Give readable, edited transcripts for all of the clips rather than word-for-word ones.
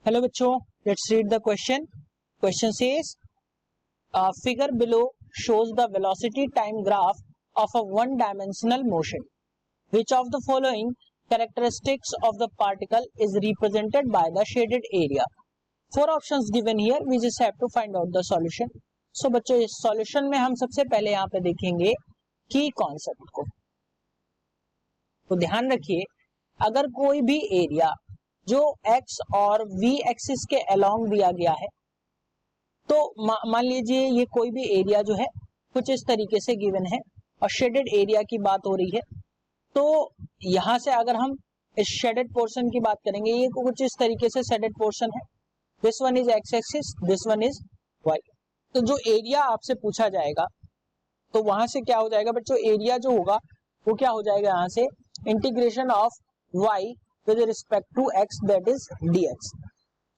Hello बच्चों, let's read the question. Question says figure below shows the velocity time graph of a one dimensional motion. Which of the following characteristics of the particle is represented by the shaded area? Four options given here. We just have to find out the solution. So बच्चों, इस solution में हम सबसे पहले यहाँ पे देखेंगे की कॉन्सेप्ट को. तो ध्यान रखिए, अगर कोई भी एरिया जो x और v एक्सिस के अलोंग दिया गया है, तो मान लीजिए ये कोई भी एरिया जो है कुछ इस तरीके से गिवन है और शेडेड एरिया की बात हो रही है. तो यहां से अगर हम इस शेडेड पोर्शन की बात करेंगे, ये कुछ इस तरीके से शेडेड पोर्शन है. This one is X axis, this one is Y. तो जो एरिया आपसे पूछा जाएगा तो वहां से क्या हो जाएगा बच्चों, एरिया जो होगा वो क्या हो जाएगा, यहां से integration of Y with respect to X, that is dx.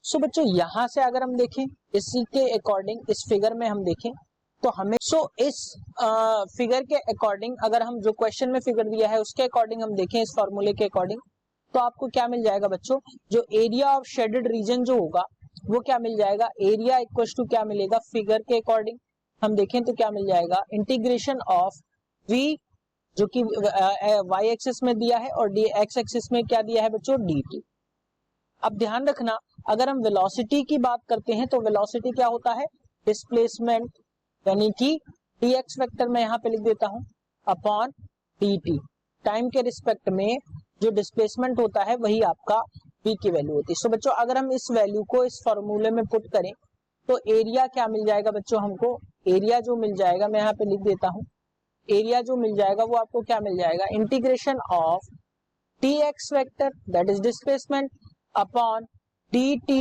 So बच्चों यहां से अगर हम देखें इसी के अकॉर्डिंग, इस फिगर में हम देखें तो हमें इस फिगर के अकॉर्डिंग, अगर हम जो क्वेश्चन में फिगर दिया है उसके अकॉर्डिंग हम देखें, इस फॉर्मूले के अकॉर्डिंग, तो आपको क्या मिल जाएगा बच्चों, जो एरिया ऑफ शेडेड रीजन जो होगा वो क्या मिल जाएगा, एरिया इक्वल टू क्या मिलेगा, फिगर के अकॉर्डिंग हम देखें तो क्या मिल जाएगा, इंटीग्रेशन ऑफ v जो कि y एक्सिस में दिया है और x एक्सिस में क्या दिया है बच्चों, dt. अब ध्यान रखना, अगर हम वेलोसिटी की बात करते हैं तो वेलोसिटी क्या होता है, डिस्प्लेसमेंट, यानी कि dx वेक्टर मैं यहाँ पे लिख देता हूं अपॉन dt. टाइम के रिस्पेक्ट में जो डिस्प्लेसमेंट होता है वही आपका v की वैल्यू होती है. सो बच्चों अगर हम इस वैल्यू को इस फॉर्मूले में पुट करें तो एरिया क्या मिल जाएगा बच्चों, हमको एरिया जो मिल जाएगा मैं यहाँ पे लिख देता हूं, एरिया जो मिल जाएगा वो आपको क्या मिल जाएगा, integration of dx vector that is displacement upon dt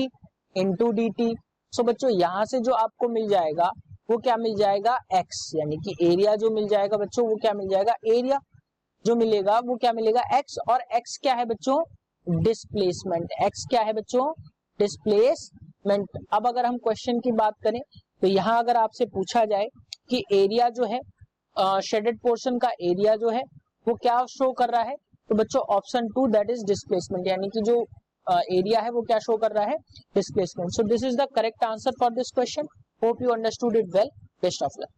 into dt. सो बच्चों यहां से जो आपको मिल जाएगा वो क्या मिल जाएगा, x, यानी कि एरिया जो मिल जाएगा बच्चों वो क्या मिल जाएगा, एरिया जो मिलेगा वो क्या मिलेगा, x, और x क्या है बच्चों, डिस्प्लेसमेंट. x क्या है बच्चों, डिस्प्लेसमेंट. अब अगर हम क्वेश्चन की बात करें तो यहां अगर आपसे पूछा जाए कि एरिया जो है शेडेड पोर्शन का एरिया जो है वो क्या शो कर रहा है, तो बच्चों ऑप्शन 2 दैट इज डिस्प्लेसमेंट, यानी कि जो एरिया है वो क्या शो कर रहा है, displacement. So this is the correct answer for this question. Hope you understood it well. Best of luck.